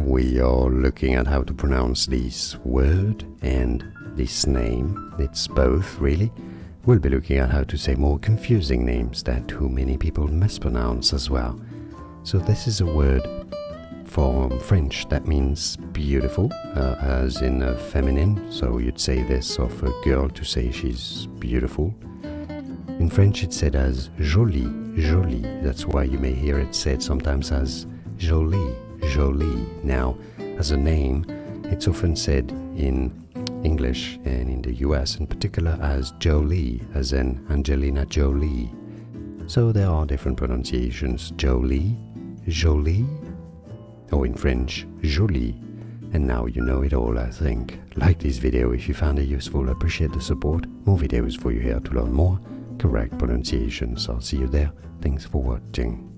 we are looking at how to pronounce this word and this name. It's both, really. We'll be looking at how to say more confusing names that too many people mispronounce as well. So this is a word from French that means beautiful, as in feminine. So you'd say this of a girl to say she's beautiful. In French it's said as jolie, jolie. That's why you may hear it said sometimes as jolie, jolie. Now, as a name, it's often said in English and in the US in particular as Jolie, as in Angelina Jolie. So there are different pronunciations: Jolie, Jolie, or in French, Jolie. And now you know it all, I think. Like this video if you found it useful, appreciate the support. More videos for you here to learn more correct pronunciations. I'll see you there. Thanks for watching.